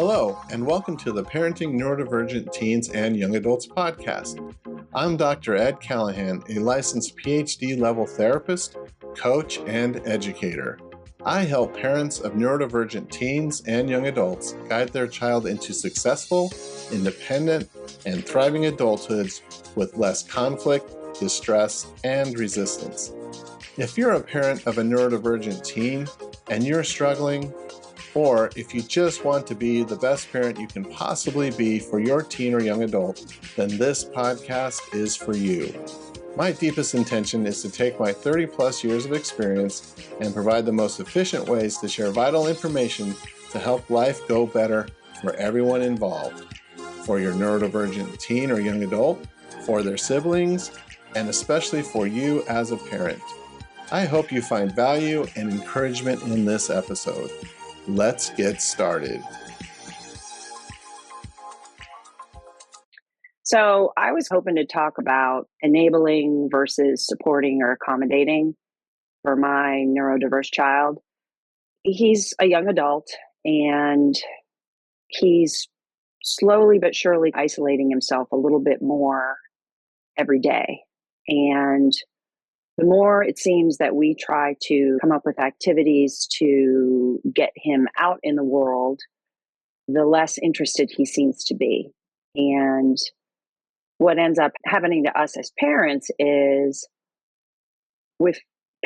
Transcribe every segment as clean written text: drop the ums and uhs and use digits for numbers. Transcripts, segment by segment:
Hello, and welcome to the Parenting Neurodivergent Teens and Young Adults podcast. I'm Dr. Ed Callahan, a licensed Ph.D. level therapist, coach, and educator. I help parents of neurodivergent teens and young adults guide their child into successful, independent, and thriving adulthoods with less conflict, distress, and resistance. If you're a parent of a neurodivergent teen and you're struggling, or if you just want to be the best parent you can possibly be for your teen or young adult, then this podcast is for you. My deepest intention is to take my 30 plus years of experience and provide the most efficient ways to share vital information to help life go better for everyone involved, for your neurodivergent teen or young adult, for their siblings, and especially for you as a parent. I hope you find value and encouragement in this episode. Let's get started. So I was hoping to talk about enabling versus supporting or accommodating for my neurodiverse child. He's a young adult and he's slowly but surely isolating himself a little bit more every day. And the more it seems that we try to come up with activities to get him out in the world, the less interested he seems to be. And what ends up happening to us as parents is with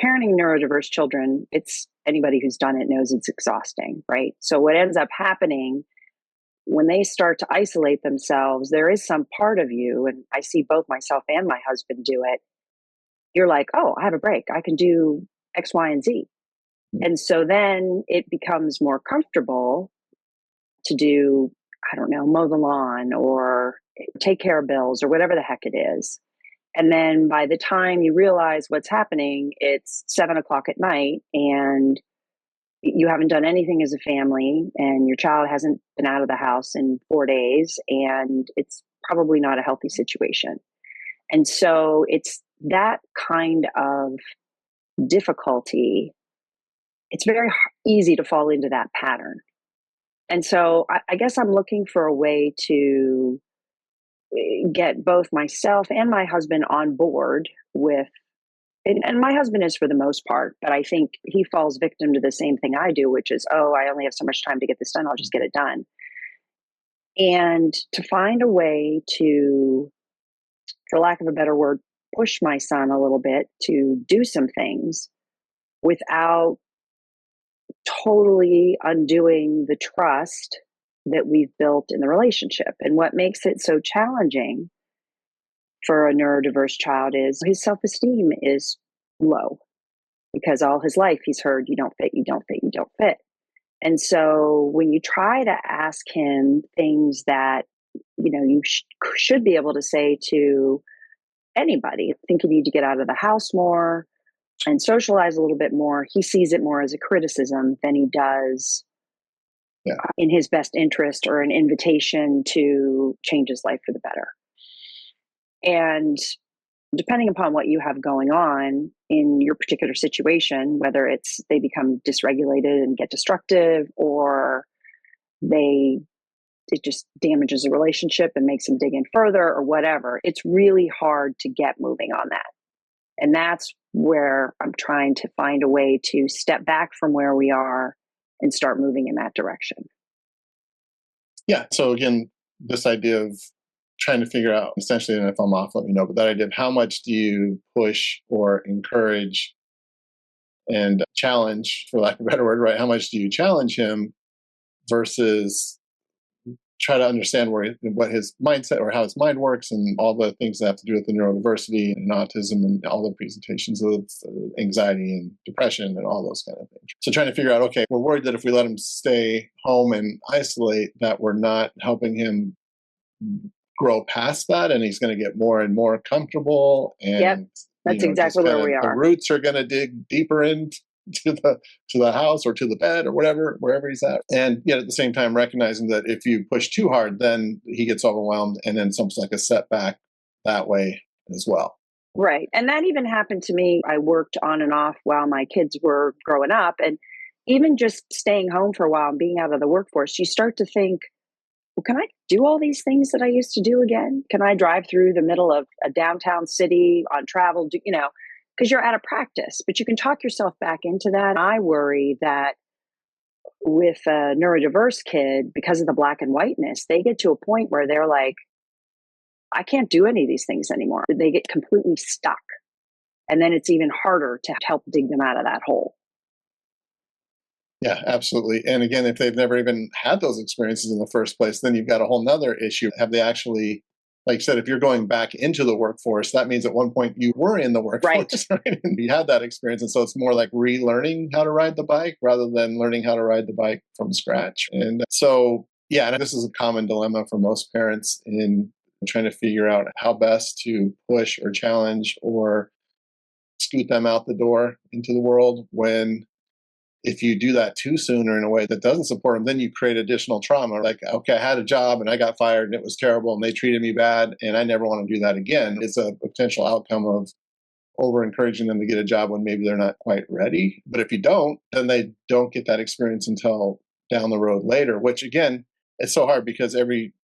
parenting neurodiverse children, it's anybody who's done it knows it's exhausting, right? So what ends up happening when they start to isolate themselves, there is some part of you, and I see both myself and my husband do it. You're like, oh, I have a break. I can do X, Y, and Z. And so then it becomes more comfortable to do, I don't know, mow the lawn or take care of bills or whatever the heck it is. And then by the time you realize what's happening, it's 7:00 at night and you haven't done anything as a family and your child hasn't been out of the house in 4 days and it's probably not a healthy situation. And so it's that kind of difficulty. It's very easy to fall into that pattern. And so I guess I'm looking for a way to get both myself and my husband on board with, and my husband is for the most part, but I think he falls victim to the same thing I do, which is, oh, I only have so much time to get this done. I'll just get it done. And to find a way to, for lack of a better word, push my son a little bit to do some things without totally undoing the trust that we've built in the relationship. And what makes it so challenging for a neurodiverse child is his self-esteem is low because all his life he's heard, you don't fit, you don't fit, you don't fit. And so when you try to ask him things that, you should be able to say to anybody, I think you need to get out of the house more and socialize a little bit more, he sees it more as a criticism than he does in his best interest or an invitation to change his life for the better. And depending upon what you have going on in your particular situation, whether it's they become dysregulated and get destructive or it just damages a relationship and makes them dig in further or whatever, it's really hard to get moving on that. And that's where I'm trying to find a way to step back from where we are and start moving in that direction. Yeah. So again, this idea of trying to figure out, essentially, and if I'm off, let me know, but that idea of how much do you push or encourage and challenge, for lack of a better word, right? How much do you challenge him versus try to understand what his mindset or how his mind works and all the things that have to do with the neurodiversity and autism and all the presentations of anxiety and depression and all those kind of things. So trying to figure out, okay, we're worried that if we let him stay home and isolate, that we're not helping him grow past that and he's going to get more and more comfortable. And yep, that's exactly where we are. The roots are going to dig deeper into the house or to the bed or wherever he's at. And yet at the same time, recognizing that if you push too hard, then he gets overwhelmed and then something's like a setback that way as well. Right. And that even happened to me. I worked on and off while my kids were growing up. And even just staying home for a while and being out of the workforce, you start to think, well, can I do all these things that I used to do again? Can I drive through the middle of a downtown city on travel, because you're out of practice, but you can talk yourself back into that. I worry that with a neurodiverse kid, because of the black and whiteness, they get to a point where they're like, I can't do any of these things anymore. They get completely stuck. And then it's even harder to help dig them out of that hole. Yeah, absolutely. And again, if they've never even had those experiences in the first place, then you've got a whole nother issue. Have they actually, like you said, if you're going back into the workforce, that means at one point you were in the workforce, right? And you had that experience. And so it's more like relearning how to ride the bike rather than learning how to ride the bike from scratch. And so, yeah, and this is a common dilemma for most parents in trying to figure out how best to push or challenge or scoot them out the door into the world when if you do that too soon or in a way that doesn't support them, then you create additional trauma. Like, okay, I had a job and I got fired and it was terrible and they treated me bad and I never want to do that again. It's a potential outcome of over encouraging them to get a job when maybe they're not quite ready. But if you don't, then they don't get that experience until down the road later, which again, it's so hard because every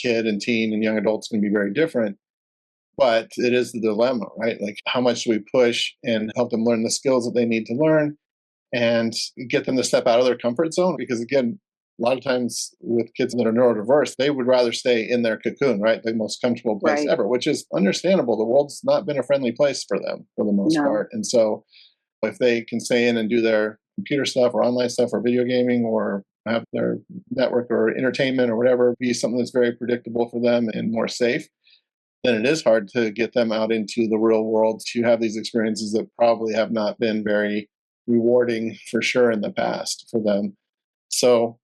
kid and teen and young adults can be very different. But it is the dilemma, right? Like, how much do we push and help them learn the skills that they need to learn and get them to step out of their comfort zone? Because again, a lot of times with kids that are neurodiverse, they would rather stay in their cocoon, right? The most comfortable place ever, which is understandable. The world's not been a friendly place for them for the most part. And so if they can stay in and do their computer stuff or online stuff or video gaming or have their network or entertainment or whatever be something that's very predictable for them and more safe, then it is hard to get them out into the real world to have these experiences that probably have not been very rewarding for sure in the past for them. So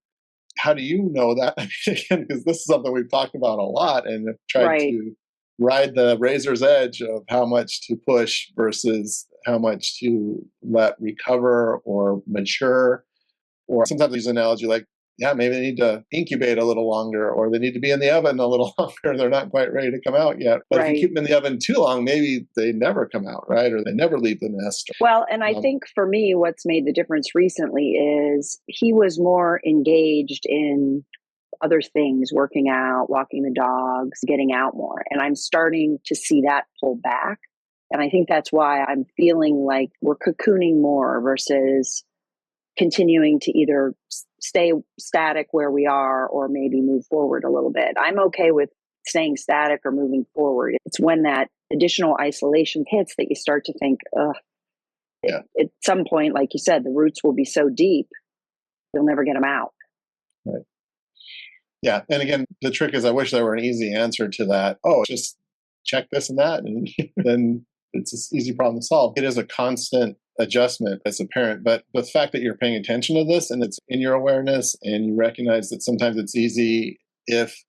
how do you know that? Again, because this is something we've talked about a lot and have tried to ride the razor's edge of how much to push versus how much to let recover or mature. Or sometimes I use an analogy like, yeah, maybe they need to incubate a little longer or they need to be in the oven a little longer. They're not quite ready to come out yet. But if you keep them in the oven too long, maybe they never come out, right? Or they never leave the nest. Well, and I think for me, what's made the difference recently is he was more engaged in other things, working out, walking the dogs, getting out more. And I'm starting to see that pull back. And I think that's why I'm feeling like we're cocooning more versus continuing to either stay static where we are or maybe move forward a little bit. I'm okay with staying static or moving forward. It's when that additional isolation hits that you start to think, at some point, like you said, the roots will be so deep, you'll never get them out. Right. Yeah. And again, the trick is I wish there were an easy answer to that. Oh, just check this and that. And then it's an easy problem to solve. It is a constant adjustment as a parent, but the fact that you're paying attention to this and it's in your awareness and you recognize that sometimes it's easy if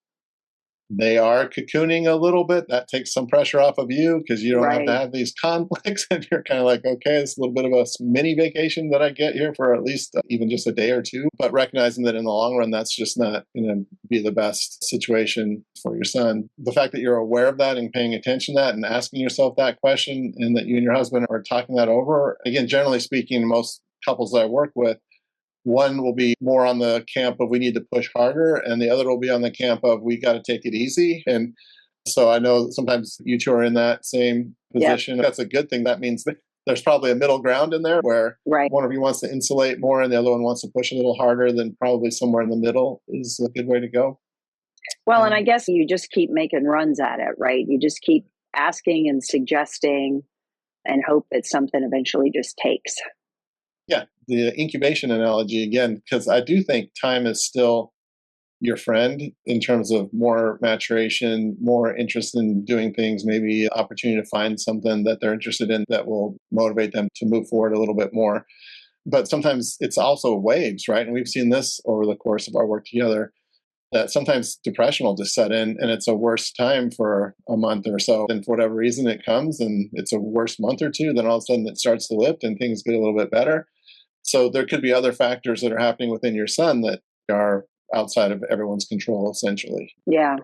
they are cocooning a little bit, that takes some pressure off of you because you don't have to have these conflicts and you're kind of like, okay, it's a little bit of a mini vacation that I get here for at least even just a day or two, but recognizing that in the long run, that's just not going to be the best situation for your son. The fact that you're aware of that and paying attention to that and asking yourself that question and that you and your husband are talking that over, again, generally speaking, most couples that I work with, one will be more on the camp of we need to push harder, and the other will be on the camp of we got to take it easy. And so I know sometimes you two are in that same position. That's a good thing. That means that there's probably a middle ground in there where one of you wants to insulate more and the other one wants to push a little harder. Then probably somewhere in the middle is a good way to go. Well, and I guess you just keep making runs at it, right? You just keep asking and suggesting and hope that something eventually just takes. Yeah, the incubation analogy again, because I do think time is still your friend in terms of more maturation, more interest in doing things, maybe opportunity to find something that they're interested in that will motivate them to move forward a little bit more. But sometimes it's also waves, right? And we've seen this over the course of our work together, that sometimes depression will just set in and it's a worse time for a month or so. And for whatever reason it comes and it's a worse month or two, then all of a sudden it starts to lift and things get a little bit better. So there could be other factors that are happening within your son that are outside of everyone's control, essentially. Yeah.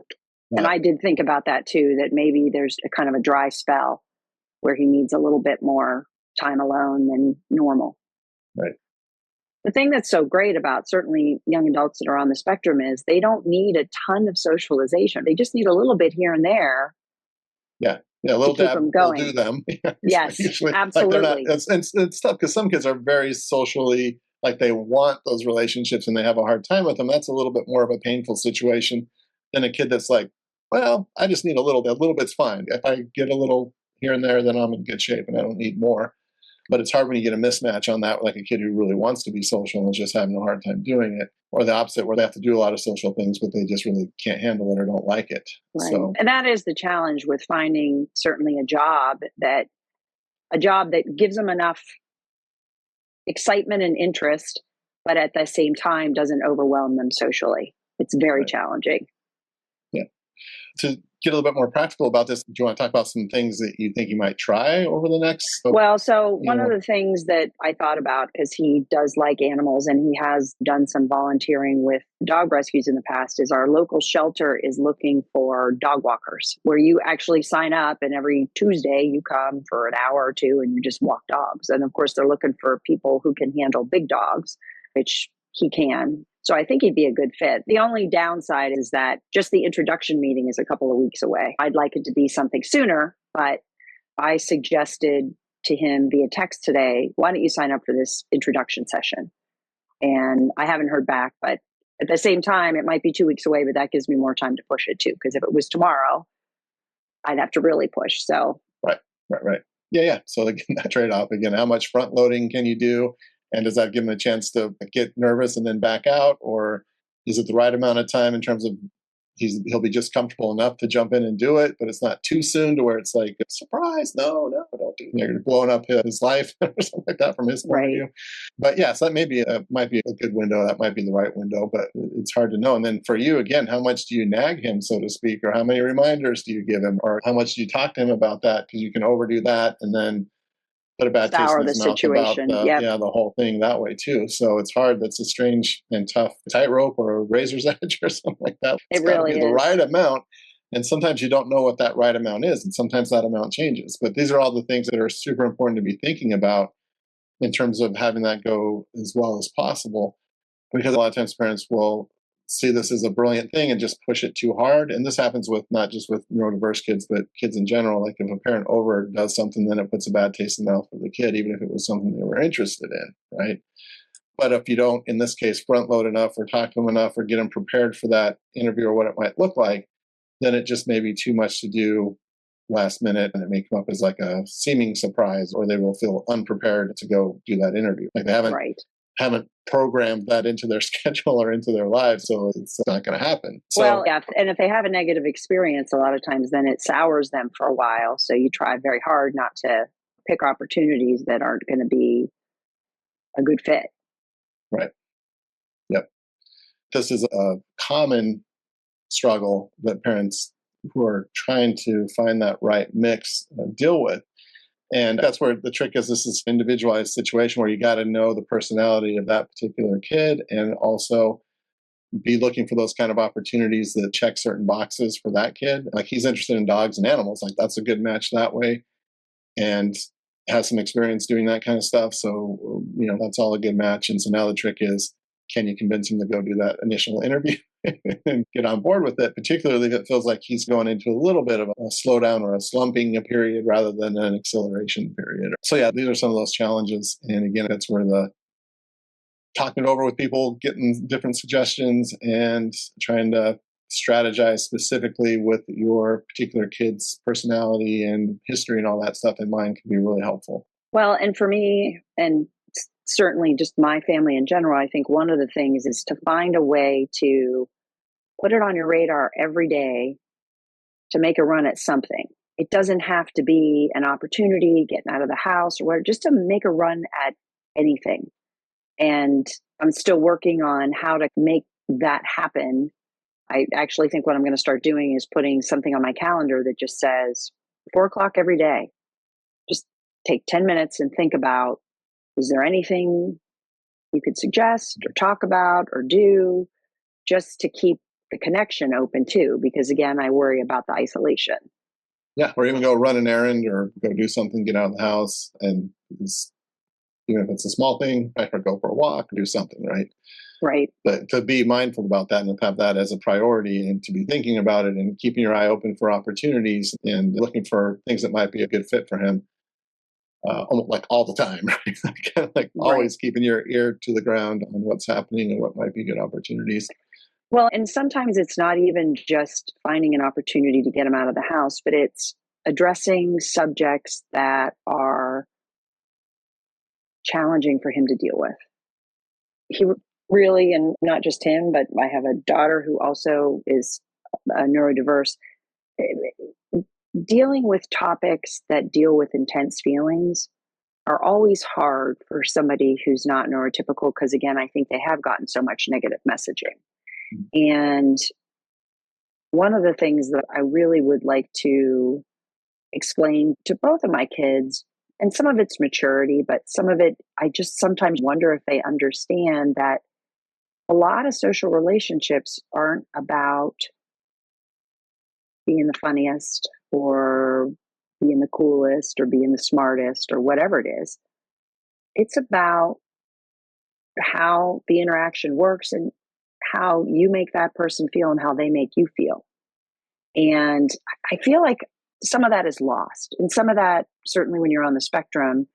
And I did think about that too, that maybe there's a kind of a dry spell where he needs a little bit more time alone than normal. Right. The thing that's so great about certainly young adults that are on the spectrum is they don't need a ton of socialization. They just need a little bit here and there Yeah. Yeah, a to little keep dab them will do going. them. Yes, Usually, like they're not. absolutely. It's tough because some kids are very socially, like they want those relationships and they have a hard time with them. That's a little bit more of a painful situation than a kid that's like, well, I just need a little bit. A little bit's fine. If I get a little here and there, then I'm in good shape and I don't need more. But it's hard when you get a mismatch on that, like a kid who really wants to be social and is just having a hard time doing it, or the opposite, where they have to do a lot of social things, but they just really can't handle it or don't like it. Right. So, And that is the challenge with finding certainly a job that gives them enough excitement and interest, but at the same time doesn't overwhelm them socially. It's very right. challenging. Yeah. To get a little bit more practical about this, do you want to talk about some things that you think you might try over the next? Well, so one of the things that I thought about, because he does like animals and he has done some volunteering with dog rescues in the past, is our local shelter is looking for dog walkers, where you actually sign up and every Tuesday you come for an hour or two and you just walk dogs. And of course, they're looking for people who can handle big dogs, which he can. So I think he'd be a good fit. The only downside is that just the introduction meeting is a couple of weeks away. I'd like it to be something sooner, but I suggested to him via text today, why don't you sign up for this introduction session? And I haven't heard back, but at the same time, it might be 2 weeks away, but that gives me more time to push it too. Because if it was tomorrow, I'd have to really push. So, right. Yeah. So again, that trade-off again, how much front loading can you do? And does that give him a chance to get nervous and then back out? Or is it the right amount of time in terms of he'll be just comfortable enough to jump in and do it, but it's not too soon to where it's like, surprise, no, don't do it. You're blowing up his life or something like that from his point of view. But yes, that might be a good window. That might be the right window, but it's hard to know. And then for you, again, how much do you nag him, so to speak, or how many reminders do you give him, or how much do you talk to him about that? Because you can overdo that and then put a bad taste in his mouth about the whole thing that way too. So it's hard. That's a strange and tough tightrope or a razor's edge or something like that. It's got to be the right amount. And sometimes you don't know what that right amount is. And sometimes that amount changes. But these are all the things that are super important to be thinking about in terms of having that go as well as possible. Because a lot of times parents will see this as a brilliant thing and just push it too hard. And this happens with not just with neurodiverse kids, but kids in general. Like if a parent overdoes something, then it puts a bad taste in the mouth for the kid, even if it was something they were interested in, right? But if you don't, in this case, front load enough or talk to them enough or get them prepared for that interview or what it might look like, then it just may be too much to do last minute and it may come up as like a seeming surprise, or they will feel unprepared to go do that interview. Like they haven't programmed that into their schedule or into their lives, so it's not going to happen. So, and if they have a negative experience, a lot of times then it sours them for a while. So you try very hard not to pick opportunities that aren't going to be a good fit. Right. Yep. This is a common struggle that parents who are trying to find that right mix deal with. And that's where the trick is. This is an individualized situation where you got to know the personality of that particular kid and also be looking for those kind of opportunities that check certain boxes for that kid. Like he's interested in dogs and animals. Like that's a good match that way and has some experience doing that kind of stuff. So, that's all a good match. And so now the trick is, can you convince him to go do that initial interview and get on board with it, particularly if it feels like he's going into a little bit of a slowdown or a slumping period rather than an acceleration period. So yeah, these are some of those challenges. And again, that's where the talking it over with people, getting different suggestions and trying to strategize specifically with your particular kid's personality and history and all that stuff in mind can be really helpful. Well, and for me, and certainly just my family in general, I think one of the things is to find a way to put it on your radar every day to make a run at something. It doesn't have to be an opportunity, getting out of the house or whatever, just to make a run at anything. And I'm still working on how to make that happen. I actually think what I'm going to start doing is putting something on my calendar that just says 4:00 every day. Just take 10 minutes and think about, is there anything you could suggest or talk about or do just to keep the connection open too? Because again, I worry about the isolation. Yeah, or even go run an errand or go do something, get out of the house. And Even if it's a small thing, I could go for a walk, do something, right? Right. But to be mindful about that and have that as a priority and to be thinking about it and keeping your eye open for opportunities and looking for things that might be a good fit for him, almost like all the time, right? Kind of like always keeping your ear to the ground on what's happening and what might be good opportunities. Well, and sometimes it's not even just finding an opportunity to get him out of the house, but it's addressing subjects that are challenging for him to deal with. He really, and not just him, but I have a daughter who also is neurodiverse. Dealing with topics that deal with intense feelings are always hard for somebody who's not neurotypical because, again, I think they have gotten so much negative messaging. And one of the things that I really would like to explain to both of my kids, and some of it's maturity, but some of it, I just sometimes wonder if they understand that a lot of social relationships aren't about being the funniest or being the coolest or being the smartest or whatever it is. It's about how the interaction works and how you make that person feel and how they make you feel. And I feel like some of that is lost. And some of that, certainly when you're on the spectrum,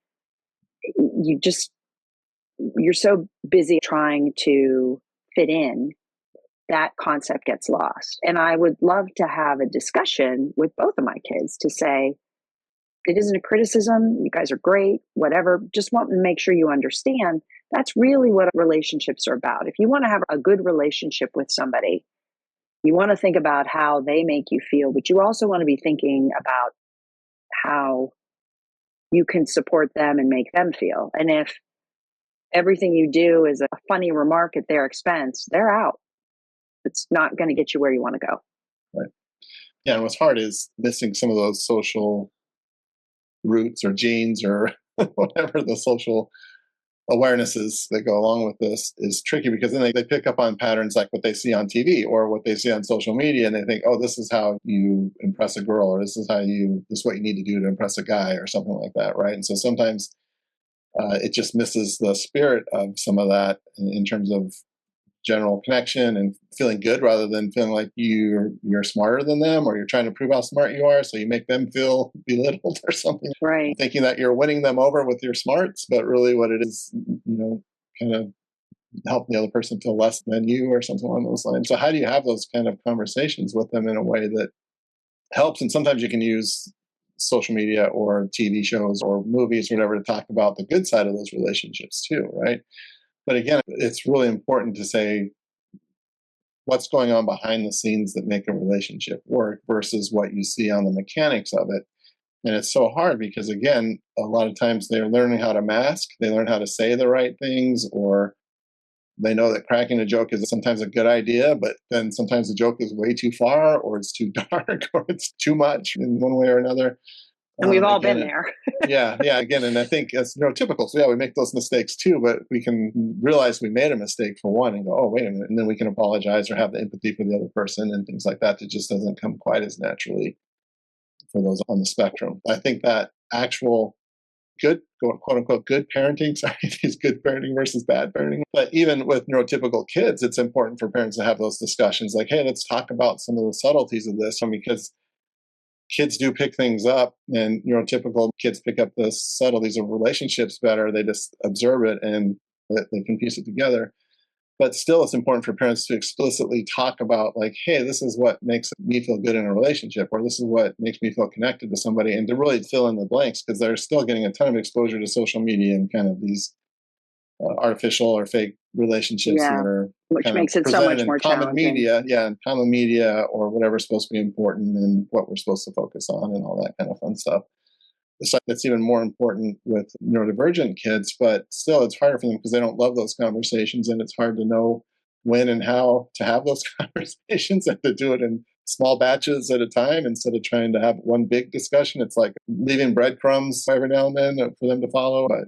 you're so busy trying to fit in, that concept gets lost. And I would love to have a discussion with both of my kids to say, it isn't a criticism. You guys are great, whatever. Just want to make sure you understand that's really what relationships are about. If you want to have a good relationship with somebody, you want to think about how they make you feel, but you also want to be thinking about how you can support them and make them feel. And if everything you do is a funny remark at their expense, they're out. It's not going to get you where you want to go. Right. Yeah, and what's hard is missing some of those social roots or genes or whatever the social awarenesses that go along with this is tricky because then they pick up on patterns like what they see on TV or what they see on social media, and they think, oh, this is how you impress a girl, or this is what you need to do to impress a guy, or something like that, right? And so sometimes it just misses the spirit of some of that in terms of general connection and feeling good rather than feeling like you're smarter than them or you're trying to prove how smart you are, so you make them feel belittled or something, right? Thinking that you're winning them over with your smarts, but really what it is, kind of helping the other person feel less than you or something along those lines. So how do you have those kind of conversations with them in a way that helps? And sometimes you can use social media or TV shows or movies or whatever to talk about the good side of those relationships too, right? But again, it's really important to say what's going on behind the scenes that make a relationship work versus what you see on the mechanics of it. And it's so hard because, again, a lot of times they're learning how to mask, they learn how to say the right things, or they know that cracking a joke is sometimes a good idea, but then sometimes the joke is way too far, or it's too dark, or it's too much in one way or another. And we've all been there. yeah, again, and I think it's neurotypical. So yeah, we make those mistakes too, but we can realize we made a mistake for one and go, oh, wait a minute, and then we can apologize or have the empathy for the other person and things like that. It just doesn't come quite as naturally for those on the spectrum. I think that actual good, quote unquote, good parenting, sorry, is good parenting versus bad parenting. But even with neurotypical kids, it's important for parents to have those discussions like, hey, let's talk about some of the subtleties of this, because kids do pick things up, and neurotypical kids pick up the subtleties of relationships better. They just observe it and they can piece it together. But still, it's important for parents to explicitly talk about, like, hey, this is what makes me feel good in a relationship, or this is what makes me feel connected to somebody, and to really fill in the blanks, because they're still getting a ton of exposure to social media and kind of these artificial or fake relationships that are which kind makes of it so much presented more in common challenging. media, in common media, or whatever's supposed to be important and what we're supposed to focus on and all that kind of fun stuff. So that's even more important with neurodivergent kids, but still it's harder for them because they don't love those conversations, and it's hard to know when and how to have those conversations and to do it in small batches at a time instead of trying to have one big discussion. It's like leaving breadcrumbs every now and then for them to follow. But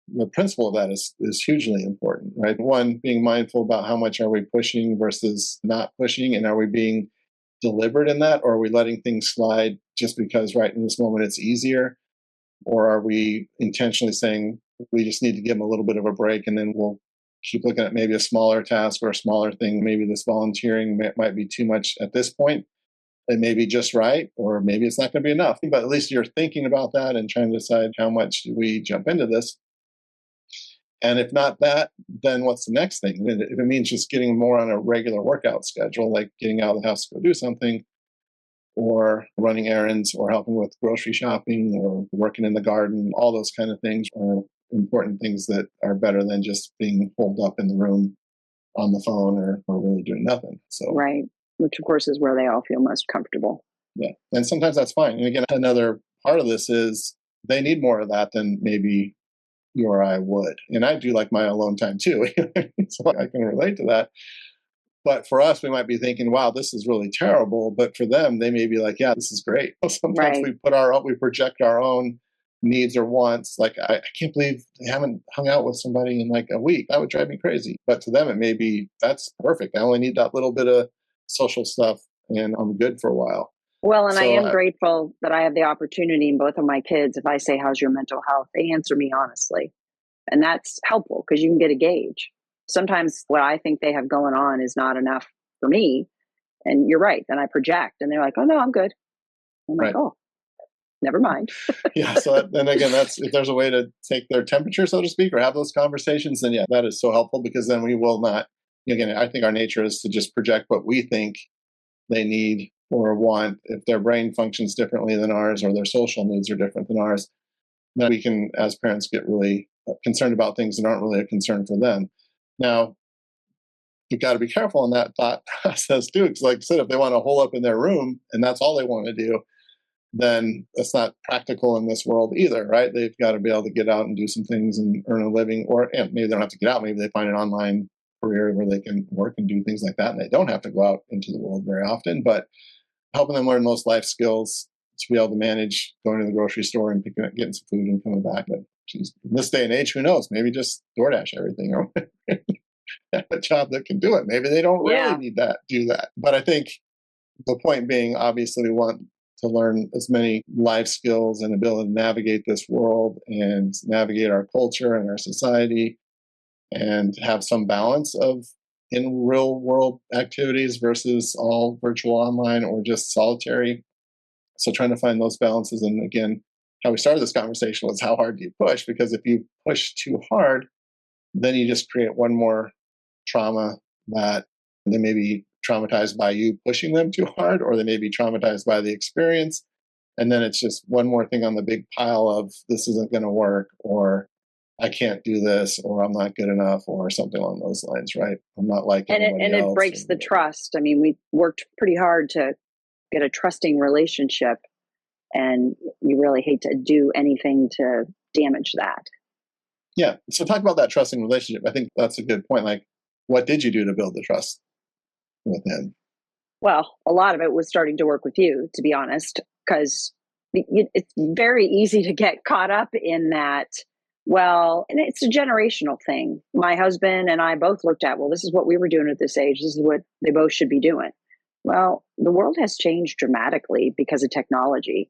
the principle of that is hugely important, right? One, being mindful about how much are we pushing versus not pushing, and are we being deliberate in that, or are we letting things slide just because right in this moment it's easier? Or are we intentionally saying, we just need to give them a little bit of a break, and then we'll keep looking at maybe a smaller task or a smaller thing. Maybe this volunteering might be too much at this point. It may be just right, or maybe it's not going to be enough. But at least you're thinking about that and trying to decide how much do we jump into this. And if not that, then what's the next thing? If it means just getting more on a regular workout schedule, like getting out of the house to go do something, or running errands, or helping with grocery shopping, or working in the garden, all those kind of things are important things that are better than just being holed up in the room on the phone or really doing nothing. So right, which of course is where they all feel most comfortable. Yeah, and sometimes that's fine. And again, another part of this is they need more of that than maybe you or I would. And I do like my alone time too, so I can relate to that. But for us, we might be thinking, "Wow, this is really terrible." But for them, they may be like, "Yeah, this is great." Sometimes Right. we project our own needs or wants. Like, I can't believe they haven't hung out with somebody in like a week. That would drive me crazy. But to them, it may be that's perfect. I only need that little bit of social stuff, and I'm good for a while. Well, and I So am grateful that I have the opportunity in both of my kids. If I say, "How's your mental health?" they answer me honestly. And that's helpful because you can get a gauge. Sometimes what I think they have going on is not enough for me. And you're right. Then I project and they're like, "Oh, no, I'm good." I'm like, right. "Oh, never mind." Yeah. So then again, that's if there's a way to take their temperature, so to speak, or have those conversations, then yeah, that is so helpful because then we will not. Again, I think our nature is to just project what we think they need or want. If their brain functions differently than ours, or their social needs are different than ours, then we can, as parents, get really concerned about things that aren't really a concern for them. Now, you've got to be careful in that thought process too, because, like I said, if they want to hole up in their room and that's all they want to do, then that's not practical in this world either, right? They've got to be able to get out and do some things and earn a living, or maybe they don't have to get out. Maybe they find an online career where they can work and do things like that, and they don't have to go out into the world very often. But helping them learn those life skills to be able to manage going to the grocery store and picking up, getting some food and coming back. But geez, in this day and age, who knows? Maybe just DoorDash everything or have a job that can do it. Maybe they don't really Yeah. need that, do that. But I think the point being, obviously, we want to learn as many life skills and ability to navigate this world and navigate our culture and our society and have some balance of in real world activities versus all virtual online or just solitary. So trying to find those balances. And again, how we started this conversation was how hard do you push? Because if you push too hard, then you just create one more trauma that they may be traumatized by you pushing them too hard, or they may be traumatized by the experience. And then it's just one more thing on the big pile of this isn't going to work, or I can't do this, or I'm not good enough, or something along those lines, right? I'm not like everybody And it else. breaks the trust. I mean, we worked pretty hard to get a trusting relationship, and you really hate to do anything to damage that. Yeah. So talk about that trusting relationship. I think that's a good point. Like, what did you do to build the trust with him? Well, a lot of it was starting to work with you, to be honest, because it's very easy to get caught up in that. Well, and it's a generational thing. My husband and I both looked at, well, this is what we were doing at this age. This is what they both should be doing. Well, the world has changed dramatically because of technology.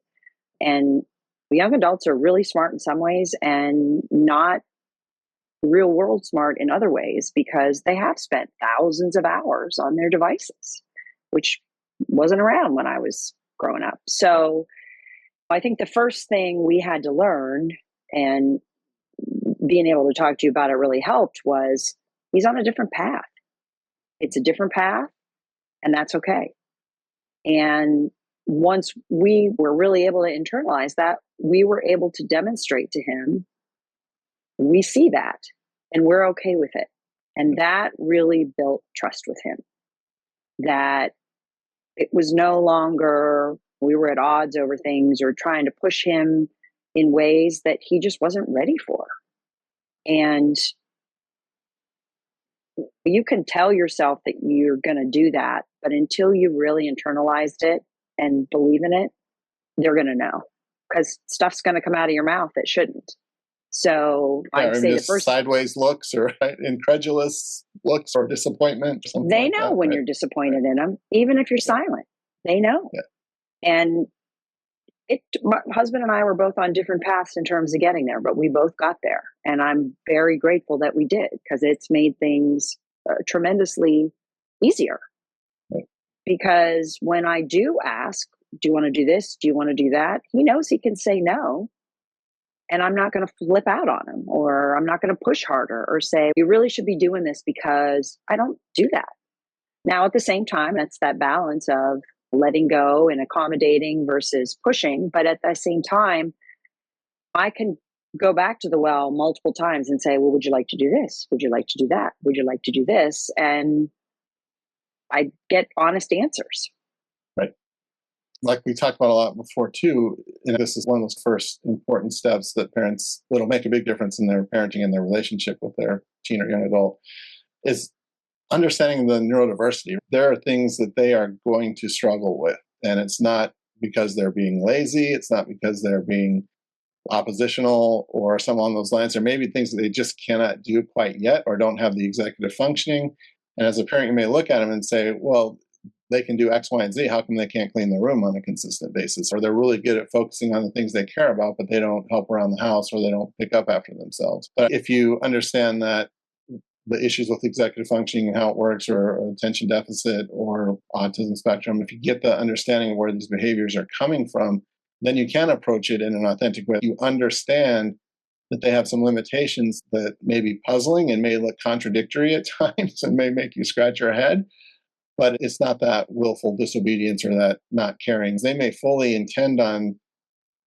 And young adults are really smart in some ways and not real world smart in other ways because they have spent thousands of hours on their devices, which wasn't around when I was growing up. So I think the first thing we had to learn, and being able to talk to you about it really helped, was he's on a different path. It's a different path, and that's okay. And once we were really able to internalize that, we were able to demonstrate to him, we see that and we're okay with it. And that really built trust with him. That it was no longer we were at odds over things or trying to push him in ways that he just wasn't ready for. And you can tell yourself that you're going to do that, but until you really internalized it and believe in it, they're going to know because stuff's going to come out of your mouth that shouldn't. So I'd say the first sideways looks or incredulous looks or disappointment. Or something they like know that, when right? you're disappointed in them, even if you're silent, they know. Yeah. And My husband and I were both on different paths in terms of getting there, but we both got there. And I'm very grateful that we did, because it's made things tremendously easier. Right. Because when I do ask, do you want to do this? Do you want to do that? He knows he can say no. And I'm not going to flip out on him, or I'm not going to push harder or say, you really should be doing this, because I don't do that. Now, at the same time, that's that balance of letting go and accommodating versus pushing. But at the same time, I can go back to the well multiple times and say, well, would you like to do this? Would you like to do that? Would you like to do this? And I get honest answers. Right. Like we talked about a lot before too, and this is one of those first important steps that parents, that'll make a big difference in their parenting and their relationship with their teen or young adult, is understanding the neurodiversity. There are things that they are going to struggle with, and it's not because they're being lazy, it's not because they're being oppositional or something along those lines. There may be things that they just cannot do quite yet or don't have the executive functioning. And as a parent, you may look at them and say, well, they can do X, Y, and Z. How come they can't clean their room on a consistent basis? Or they're really good at focusing on the things they care about, but they don't help around the house, or they don't pick up after themselves. But if you understand that the issues with executive functioning and how it works, or attention deficit or autism spectrum, if you get the understanding of where these behaviors are coming from, then you can approach it in an authentic way. You understand that they have some limitations that may be puzzling and may look contradictory at times and may make you scratch your head. But it's not that willful disobedience or that not caring. They may fully intend on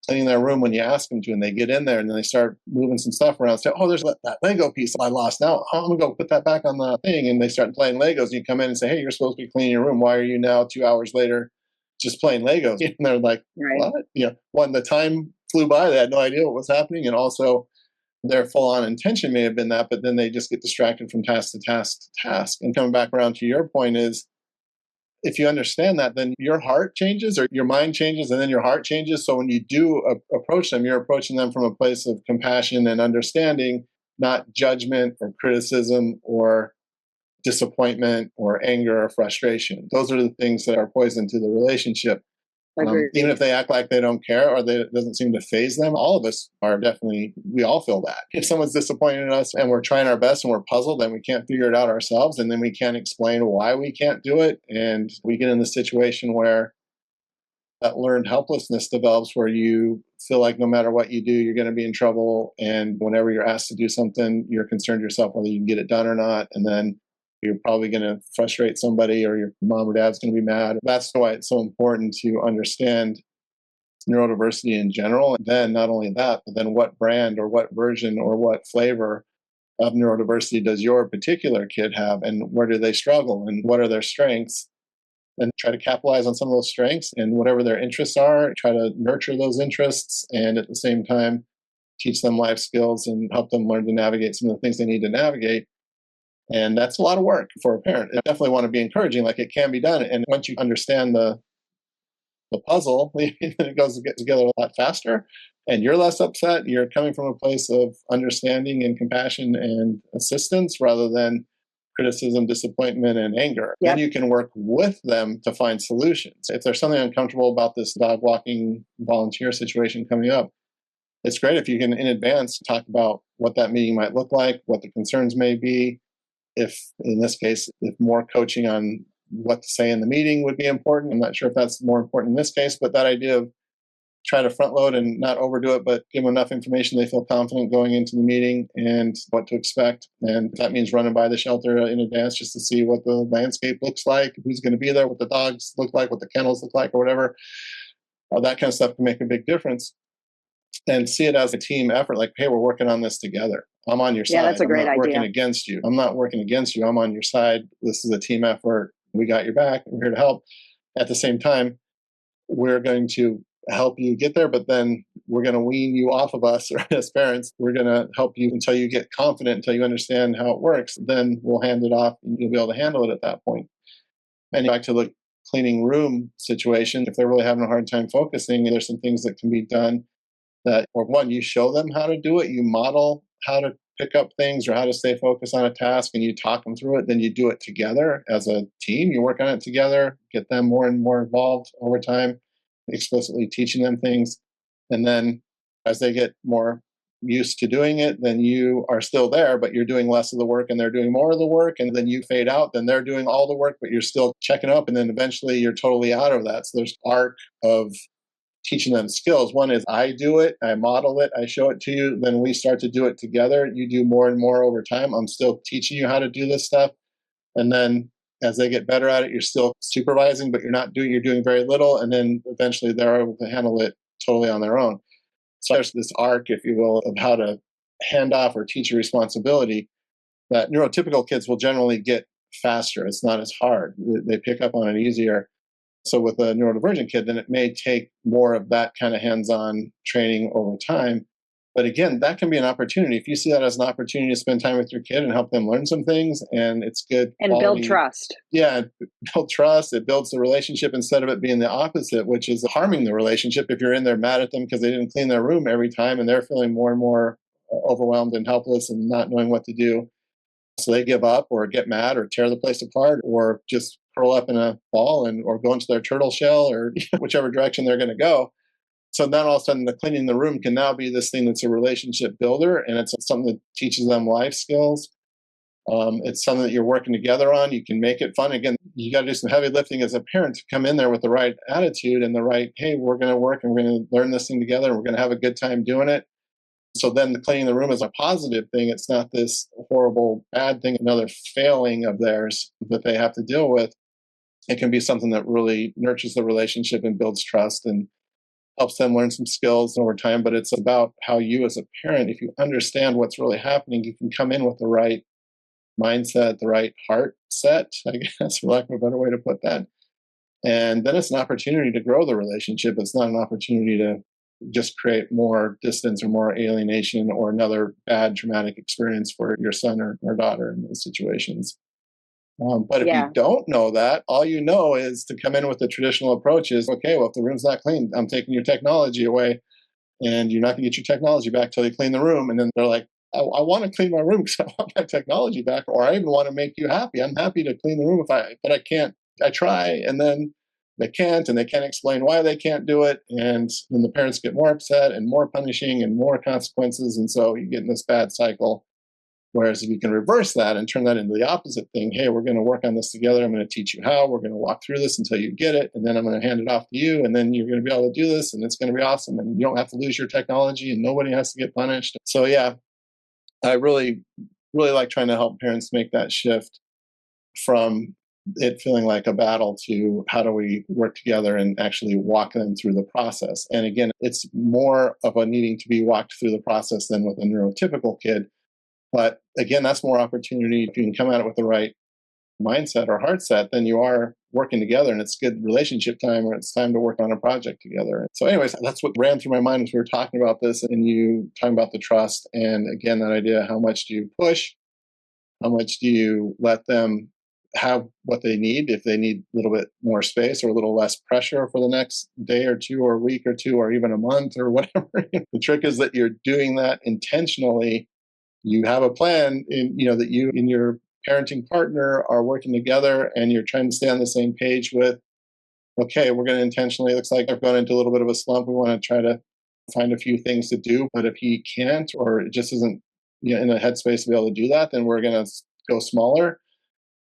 cleaning their room when you ask them to, and they get in there and then they start moving some stuff around. Say, oh, there's that Lego piece I lost. Now I'm going to go put that back on the thing. And they start playing Legos. And you come in and say, hey, you're supposed to be cleaning your room. Why are you now 2 hours later just playing Legos? And they're like, Right. what? One, the time flew by. They had no idea what was happening. And also, their full-on intention may have been that, but then they just get distracted from task to task to task. And coming back around to your point is, if you understand that, then your heart changes, or your mind changes, and then your heart changes. So when you do approach them, you're approaching them from a place of compassion and understanding, not judgment or criticism or disappointment or anger or frustration. Those are the things that are poison to the relationship. Even if they act like they don't care, or it doesn't seem to faze them, all of us are definitely, we all feel that. If someone's disappointed in us and we're trying our best and we're puzzled and we can't figure it out ourselves, and then we can't explain why we can't do it, and we get in the situation where that learned helplessness develops, where you feel like no matter what you do, you're going to be in trouble. And whenever you're asked to do something, you're concerned yourself whether you can get it done or not. And then you're probably going to frustrate somebody, or your mom or dad's going to be mad. That's why it's so important to understand neurodiversity in general. And then not only that, but then what brand or what version or what flavor of neurodiversity does your particular kid have, and where do they struggle, and what are their strengths? And try to capitalize on some of those strengths, and whatever their interests are, try to nurture those interests, and at the same time, teach them life skills and help them learn to navigate some of the things they need to navigate. And that's a lot of work for a parent. I definitely want to be encouraging, like it can be done. And once you understand the puzzle, it goes to get together a lot faster, and you're less upset. You're coming from a place of understanding and compassion and assistance rather than criticism, disappointment, and anger. Yep. Then you can work with them to find solutions. If there's something uncomfortable about this dog walking volunteer situation coming up, it's great if you can in advance talk about what that meeting might look like, what the concerns may be. If in this case, if more coaching on what to say in the meeting would be important. I'm not sure if that's more important in this case, but that idea of try to front load and not overdo it, but give them enough information they feel confident going into the meeting and what to expect. And that means running by the shelter in advance just to see what the landscape looks like, who's going to be there, what the dogs look like, what the kennels look like, or whatever. That kind of stuff can make a big difference. And see it as a team effort, like, hey, we're working on this together. I'm on your side. Yeah, that's a great I'm not idea. working against you. I'm not working against you. I'm on your side. This is a team effort. We got your back. We're here to help. At the same time, we're going to help you get there, but then we're going to wean you off of us, or as parents, we're going to help you until you get confident, until you understand how it works. Then we'll hand it off and you'll be able to handle it at that point. And back to the cleaning room situation, if they're really having a hard time focusing, there's some things that can be done that, or one, you show them how to do it, you model how to pick up things or how to stay focused on a task, and you talk them through it. Then you do it together as a team. You work on it together, get them more and more involved over time. explicitly teaching them things. And then as they get more used to doing it, then you are still there, but you're doing less of the work and they're doing more of the work. And then you fade out, then they're doing all the work, but you're still checking up. And then eventually you're totally out of that. So there's arc of teaching them skills. One is I do it, I model it, I show it to you. Then we start to do it together. You do more and more over time. I'm still teaching you how to do this stuff. And then as they get better at it, you're still supervising, but you're doing very little. And then eventually they're able to handle it totally on their own. So there's this arc, if you will, of how to hand off or teach a responsibility that neurotypical kids will generally get faster. It's not as hard. They pick up on it easier. So with a neurodivergent kid, then it may take more of that kind of hands-on training over time. But again, that can be an opportunity. If you see that as an opportunity to spend time with your kid and help them learn some things, and it's good and quality, build trust. Yeah, build trust. It builds the relationship instead of it being the opposite, which is harming the relationship. If you're in there mad at them because they didn't clean their room every time and they're feeling more and more overwhelmed and helpless and not knowing what to do. So they give up or get mad or tear the place apart or just curl up in a ball or go into their turtle shell or whichever direction they're going to go. So then all of a sudden the cleaning the room can now be this thing that's a relationship builder, and it's something that teaches them life skills. It's something that you're working together on. You can make it fun. Again, you got to do some heavy lifting as a parent to come in there with the right attitude and the right, hey, we're going to work and we're going to learn this thing together and we're going to have a good time doing it. So then the cleaning the room is a positive thing. It's not this horrible, bad thing, another failing of theirs that they have to deal with. It can be something that really nurtures the relationship and builds trust and helps them learn some skills over time. But it's about how you as a parent, if you understand what's really happening, you can come in with the right mindset, the right heart set, I guess, for lack of a better way to put that. And then it's an opportunity to grow the relationship. It's not an opportunity to just create more distance or more alienation or another bad traumatic experience for your son or daughter in those situations. But if you don't know that, all you know is to come in with the traditional approach is, okay, well, if the room's not clean, I'm taking your technology away and you're not going to get your technology back till you clean the room. And then they're like, I want to clean my room because I want my technology back, or I even want to make you happy. I'm happy to clean the room but I can't. I try, and then they can't, and they can't explain why they can't do it. And then the parents get more upset and more punishing and more consequences. And so you get in this bad cycle. Whereas if you can reverse that and turn that into the opposite thing, hey, we're going to work on this together. I'm going to teach you how. We're going to walk through this until you get it. And then I'm going to hand it off to you. And then you're going to be able to do this. And it's going to be awesome. And you don't have to lose your technology and nobody has to get punished. So yeah, I really, really like trying to help parents make that shift from it feeling like a battle to how do we work together and actually walk them through the process. And again, it's more of a needing to be walked through the process than with a neurotypical kid. But again, that's more opportunity. If you can come at it with the right mindset or heart set, then you are working together and it's good relationship time or it's time to work on a project together. So anyways, that's what ran through my mind as we were talking about this and you talking about the trust. And again, that idea, how much do you push? How much do you let them have what they need? If they need a little bit more space or a little less pressure for the next day or two or a week or two or even a month or whatever. The trick is that you're doing that intentionally. You have a plan that you and your parenting partner are working together and you're trying to stay on the same page with, okay, we're going to intentionally, looks like I've gone into a little bit of a slump. We want to try to find a few things to do, but if he can't, or it just isn't in a headspace to be able to do that, then we're going to go smaller,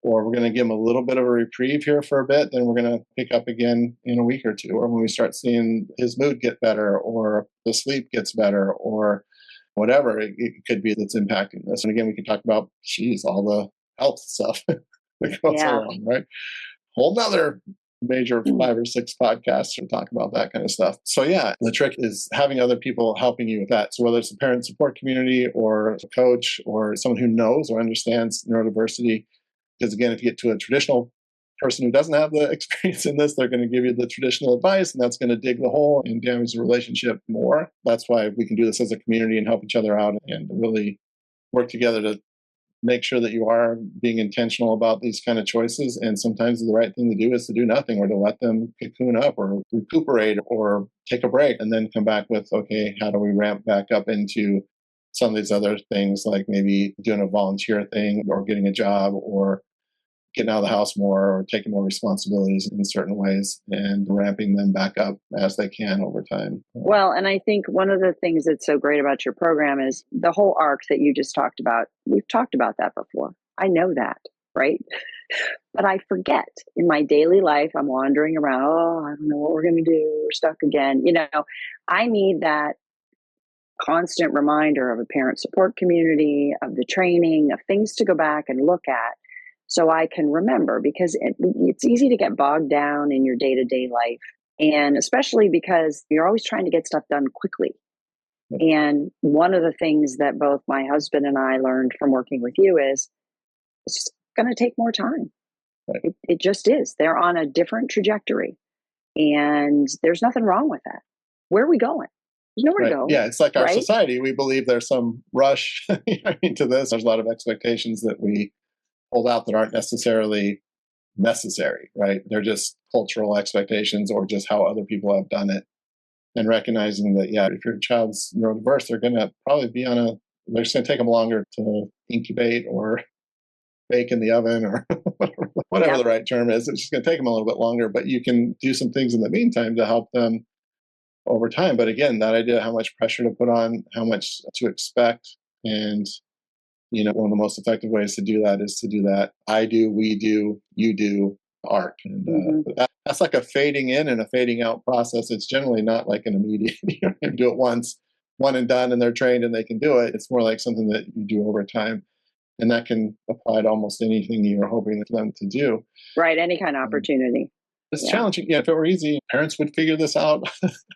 or we're going to give him a little bit of a reprieve here for a bit. Then we're going to pick up again in a week or two, or when we start seeing his mood get better, or the sleep gets better, or whatever it could be that's impacting this. And again, we can talk about, all the health stuff that goes along, right? Whole nother major 5 or 6 podcasts to talk about that kind of stuff. So yeah, the trick is having other people helping you with that. So whether it's a parent support community or a coach or someone who knows or understands neurodiversity, because again, if you get to a traditional person who doesn't have the experience in this, they're going to give you the traditional advice, and that's going to dig the hole and damage the relationship more. That's why we can do this as a community and help each other out and really work together to make sure that you are being intentional about these kind of choices. And sometimes the right thing to do is to do nothing or to let them cocoon up or recuperate or take a break and then come back with, okay, how do we ramp back up into some of these other things, like maybe doing a volunteer thing or getting a job or getting out of the house more or taking more responsibilities in certain ways and ramping them back up as they can over time. Well, and I think one of the things that's so great about your program is the whole arc that you just talked about. We've talked about that before. I know that, right? But I forget in my daily life, I'm wandering around. Oh, I don't know what we're going to do. We're stuck again. I need that constant reminder of a parent support community, of the training, of things to go back and look at so I can remember, because it's easy to get bogged down in your day-to-day life. And especially because you're always trying to get stuff done quickly. And one of the things that both my husband and I learned from working with you is it's just going to take more time. Right. It just is. They're on a different trajectory. And there's nothing wrong with that. Where are we going? There's nowhere to go. Yeah, it's like our right? society. We believe there's some rush into this. There's a lot of expectations that we hold out that aren't necessarily necessary, right? They're just cultural expectations or just how other people have done it. And recognizing that, yeah, if your child's neurodiverse, they're going to probably be they're just going to take them longer to incubate or bake in the oven or whatever the right term is. It's just going to take them a little bit longer, but you can do some things in the meantime to help them over time. But again, that idea, how much pressure to put on, how much to expect. And, one of the most effective ways to do that is to do that I do, we do, you do arc. And that's like a fading in and a fading out process. It's generally not like an immediate, you do it once, one and done, and they're trained and they can do it. It's more like something that you do over time. And that can apply to almost anything you're hoping for them to do. Right. Any kind of opportunity. It's challenging. Yeah, if it were easy, parents would figure this out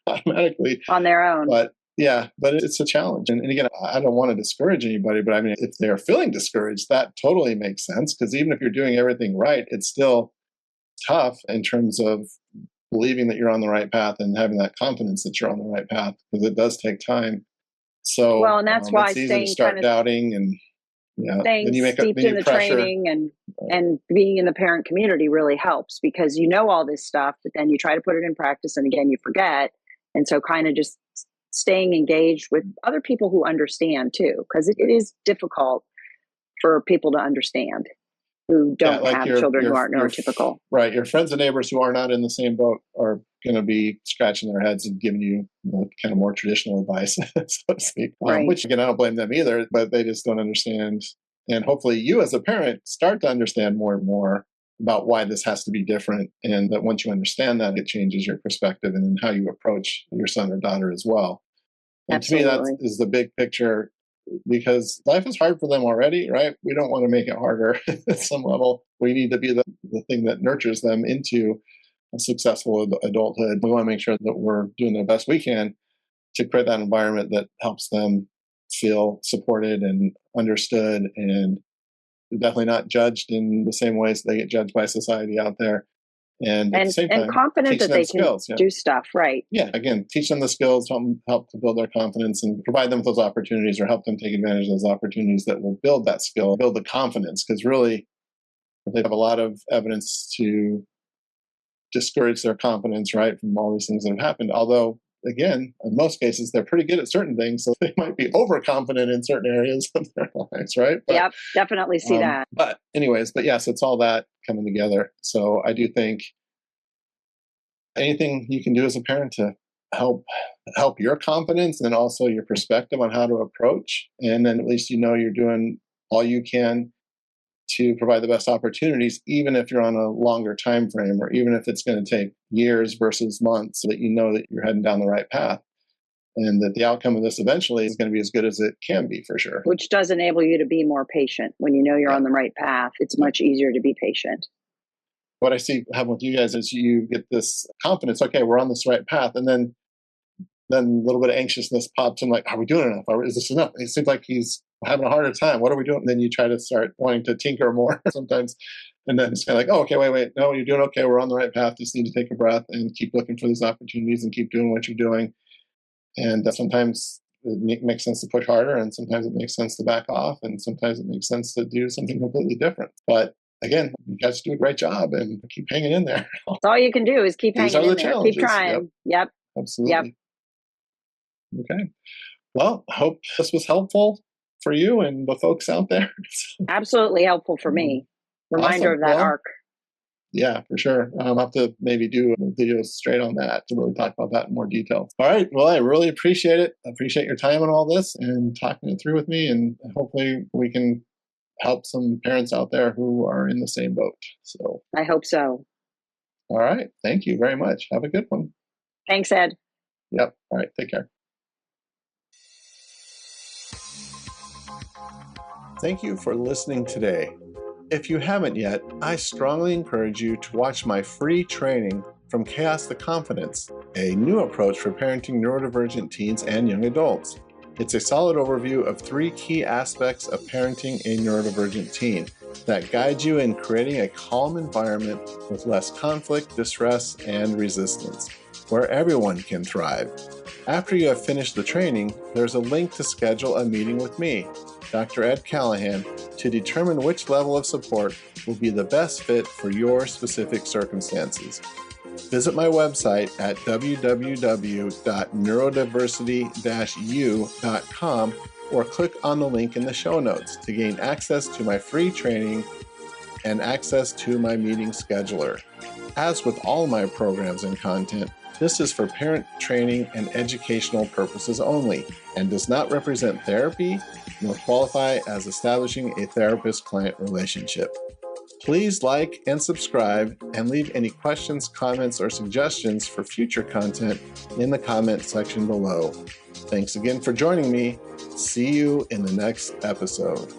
automatically on their own. But it's a challenge. And again, I don't want to discourage anybody, but I mean, if they're feeling discouraged, that totally makes sense. Because even if you're doing everything right, it's still tough in terms of believing that you're on the right path and having that confidence that you're on the right path, because it does take time. So, well, and that's why it's easy to start doubting and staying then you make steeped in the pressure. Training and being in the parent community really helps, because all this stuff, but then you try to put it in practice and again you forget. And so kind of just staying engaged with other people who understand too, because it is difficult for people to understand who don't have children who aren't neurotypical. Right. Your friends and neighbors who are not in the same boat are going to be scratching their heads and giving you kind of more traditional advice, so to speak. Right. Which, again, I don't blame them either, but they just don't understand. And hopefully you as a parent start to understand more and more about why this has to be different. And that once you understand that, it changes your perspective and how you approach your son or daughter as well. And Absolutely. to me, that is the big picture, because life is hard for them already, right? We don't want to make it harder at some level. We need to be the thing that nurtures them into a successful adulthood. We want to make sure that we're doing the best we can to create that environment that helps them feel supported and understood and definitely not judged in the same ways they get judged by society out there. And at the same time, confident that they can do stuff, right? Yeah, again, teach them the skills, help to build their confidence and provide them with those opportunities or help them take advantage of those opportunities that will build that skill, build the confidence. Because really, they have a lot of evidence to discourage their confidence, right, from all these things that have happened. Although, again, in most cases, they're pretty good at certain things, so they might be overconfident in certain areas of their lives, right? But, yep, definitely see that. But yes, it's all that coming together. So I do think anything you can do as a parent to help your confidence and also your perspective on how to approach, and then at least you're doing all you can to provide the best opportunities, even if you're on a longer time frame, or even if it's going to take years versus months, so that that you're heading down the right path, and that the outcome of this eventually is going to be as good as it can be, for sure. Which does enable you to be more patient. When you're on the right path, it's much easier to be patient. What I see happen with you guys is you get this confidence, okay, we're on this right path, and then a little bit of anxiousness pops in, like, are we doing enough? Is this enough? It seems like he's having a harder time. What are we doing? And then you try to start wanting to tinker more sometimes. And then it's kind of like, oh, okay, wait. No, you're doing okay. We're on the right path. Just need to take a breath and keep looking for these opportunities and keep doing what you're doing. And sometimes it makes sense to push harder, and sometimes it makes sense to back off, and sometimes it makes sense to do something completely different. But again, you guys do a great job and keep hanging in there. That's all you can do is keep hanging in there. Challenges. Keep trying. Yep. Absolutely. Yep. Okay. Well, I hope this was helpful for you and the folks out there. Absolutely helpful for me. reminder Awesome. of that Well, arc. yeah, for sure. I'll have to maybe do a video straight on that to really talk about that in more detail. All right. Well, I really appreciate it. I appreciate your time on all this and talking it through with me. And hopefully we can help some parents out there who are in the same boat. So I hope so. all right. Thank you very much. Have a good one. Thanks, Ed. Yep. All right. Take care. Thank you for listening today. If you haven't yet, I strongly encourage you to watch my free training, From Chaos to Confidence, a new approach for parenting neurodivergent teens and young adults. It's a solid overview of 3 key aspects of parenting a neurodivergent teen that guide you in creating a calm environment with less conflict, distress, and resistance, where everyone can thrive. After you have finished the training, there's a link to schedule a meeting with me, Dr. Ed Callahan, to determine which level of support will be the best fit for your specific circumstances. Visit my website at www.neurodiversity-u.com or click on the link in the show notes to gain access to my free training and access to my meeting scheduler. As with all my programs and content, this is for parent training and educational purposes only and does not represent therapy nor qualify as establishing a therapist-client relationship. Please like and subscribe and leave any questions, comments, or suggestions for future content in the comment section below. Thanks again for joining me. See you in the next episode.